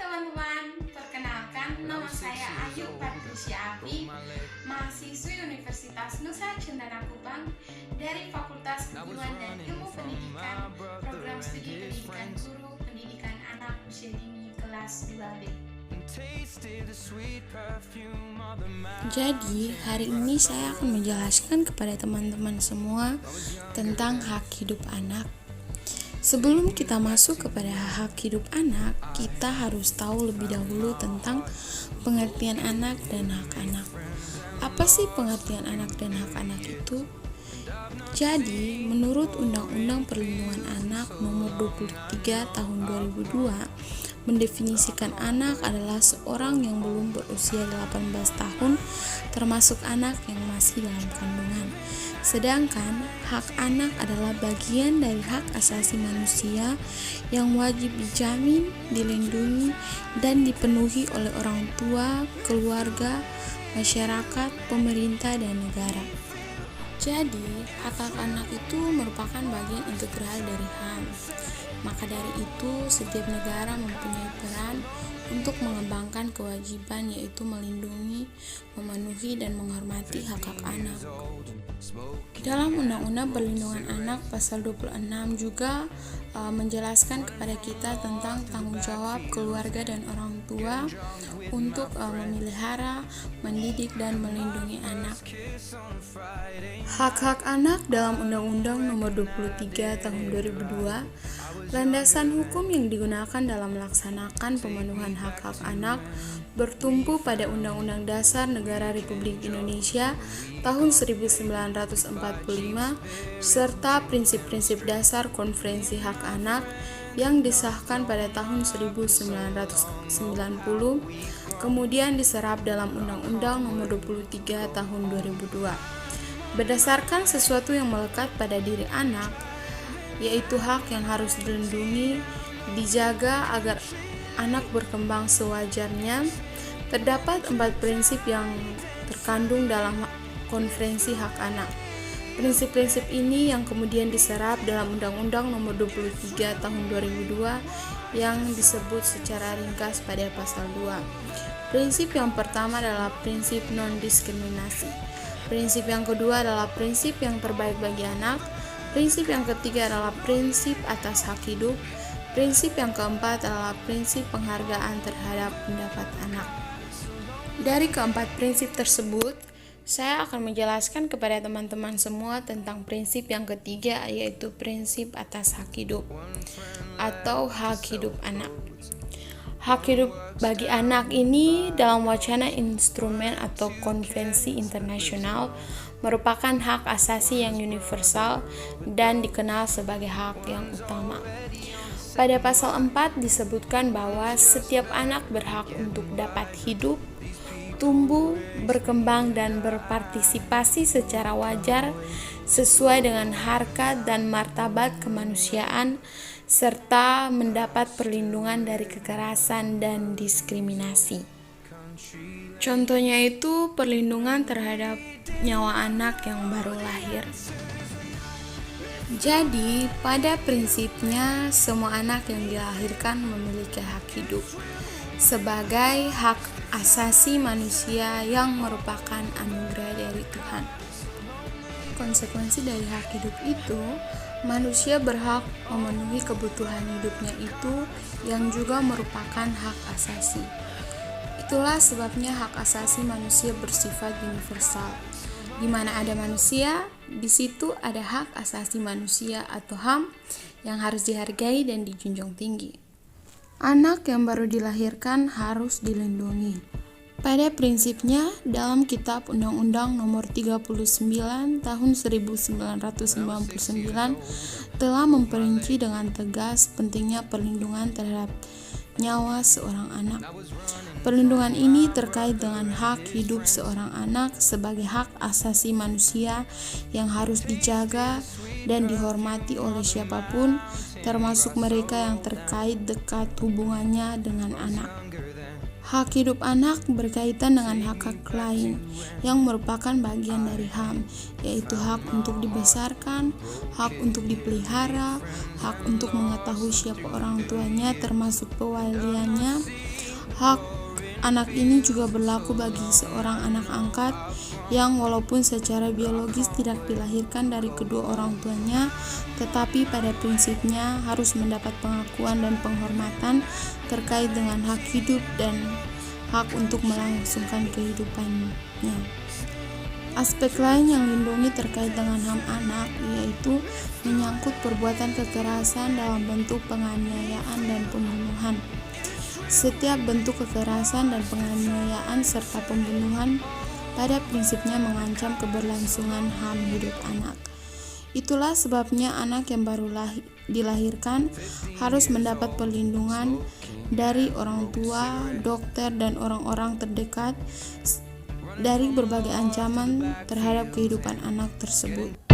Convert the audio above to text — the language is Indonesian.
teman-teman, perkenalkan nama saya Ayu Patricia Api, mahasiswi Universitas Nusa Cendana Kupang dari Fakultas Keguruan dan Ilmu Pendidikan, Program Studi Pendidikan Guru Pendidikan Anak Usia Dini kelas 2B. Jadi, hari ini saya akan menjelaskan kepada teman-teman semua tentang hak hidup anak. Sebelum kita masuk kepada hak hidup anak, kita harus tahu lebih dahulu tentang pengertian anak dan hak anak. Apa sih pengertian anak dan hak anak itu? Jadi, menurut Undang-Undang Perlindungan Anak Nomor 23 Tahun 2002, mendefinisikan anak adalah seorang yang belum berusia 18 tahun, termasuk anak yang masih dalam kandungan. Sedangkan hak anak adalah bagian dari hak asasi manusia yang wajib dijamin, dilindungi, dan dipenuhi oleh orang tua, keluarga, masyarakat, pemerintah, dan negara. Jadi, hak anak itu merupakan bagian integral dari HAM. Maka dari itu, setiap negara mempunyai peran untuk mengembangkan kewajiban, yaitu melindungi, memenuhi, dan menghormati hak-hak anak. Dalam Undang-Undang Perlindungan Anak Pasal 26 juga menjelaskan kepada kita tentang tanggung jawab keluarga dan orang tua untuk memelihara, mendidik, dan melindungi anak. Hak-hak anak dalam Undang-Undang Nomor 23 Tahun 2002, landasan hukum yang digunakan dalam melaksanakan pemenuhan hak-hak anak bertumpu pada Undang-Undang Dasar Negara Republik Indonesia tahun 1945 serta prinsip-prinsip dasar Konferensi Hak Anak yang disahkan pada tahun 1990, kemudian diserap dalam Undang-Undang Nomor 23 Tahun 2002. Berdasarkan sesuatu yang melekat pada diri anak, yaitu hak yang harus dilindungi, dijaga agar anak berkembang sewajarnya, terdapat 4 prinsip yang terkandung dalam Konferensi Hak Anak. Prinsip-prinsip ini yang kemudian diserap dalam Undang-Undang Nomor 23 Tahun 2002 yang disebut secara ringkas pada pasal 2. Prinsip yang pertama adalah prinsip non-diskriminasi. Prinsip yang kedua adalah prinsip yang terbaik bagi anak. Prinsip yang ketiga adalah prinsip atas hak hidup. Prinsip yang keempat adalah prinsip penghargaan terhadap pendapat anak. Dari keempat prinsip tersebut, saya akan menjelaskan kepada teman-teman semua tentang prinsip yang ketiga, yaitu prinsip atas hak hidup atau hak hidup anak. Hak hidup bagi anak ini dalam wacana instrumen atau konvensi internasional merupakan hak asasi yang universal dan dikenal sebagai hak yang utama. Pada pasal 4 disebutkan bahwa setiap anak berhak untuk dapat hidup, tumbuh, berkembang, dan berpartisipasi secara wajar sesuai dengan harkat dan martabat kemanusiaan, serta mendapat perlindungan dari kekerasan dan diskriminasi. Contohnya itu perlindungan terhadap nyawa anak yang baru lahir. Jadi, pada prinsipnya semua anak yang dilahirkan memiliki hak hidup sebagai hak asasi manusia yang merupakan anugerah dari Tuhan. Konsekuensi dari hak hidup itu, manusia berhak memenuhi kebutuhan hidupnya itu yang juga merupakan hak asasi. Itulah sebabnya hak asasi manusia bersifat universal. Di mana ada manusia, di situ ada hak asasi manusia atau HAM yang harus dihargai dan dijunjung tinggi. Anak yang baru dilahirkan harus dilindungi. Pada prinsipnya, dalam Kitab Undang-Undang Nomor 39 Tahun 1999 telah memperinci dengan tegas pentingnya perlindungan terhadap nyawa seorang anak. Perlindungan ini terkait dengan hak hidup seorang anak sebagai hak asasi manusia yang harus dijaga dan dihormati oleh siapapun, termasuk mereka yang terkait dekat hubungannya dengan anak. Hak hidup anak berkaitan dengan hak-hak lain yang merupakan bagian dari HAM, yaitu hak untuk dibesarkan, hak untuk dipelihara, hak untuk mengetahui siapa orang tuanya termasuk pewaliannya, Hak anak ini juga berlaku bagi seorang anak angkat yang walaupun secara biologis tidak dilahirkan dari kedua orang tuanya, tetapi pada prinsipnya harus mendapat pengakuan dan penghormatan terkait dengan hak hidup dan hak untuk melangsungkan kehidupannya. Aspek lain yang dilindungi terkait dengan HAM anak yaitu menyangkut perbuatan kekerasan dalam bentuk penganiayaan dan pembunuhan. Setiap bentuk kekerasan dan penganiayaan serta pembunuhan pada prinsipnya mengancam keberlangsungan HAM hidup anak. Itulah sebabnya anak yang baru dilahirkan harus mendapat perlindungan dari orang tua, dokter, dan orang-orang terdekat dari berbagai ancaman terhadap kehidupan anak tersebut.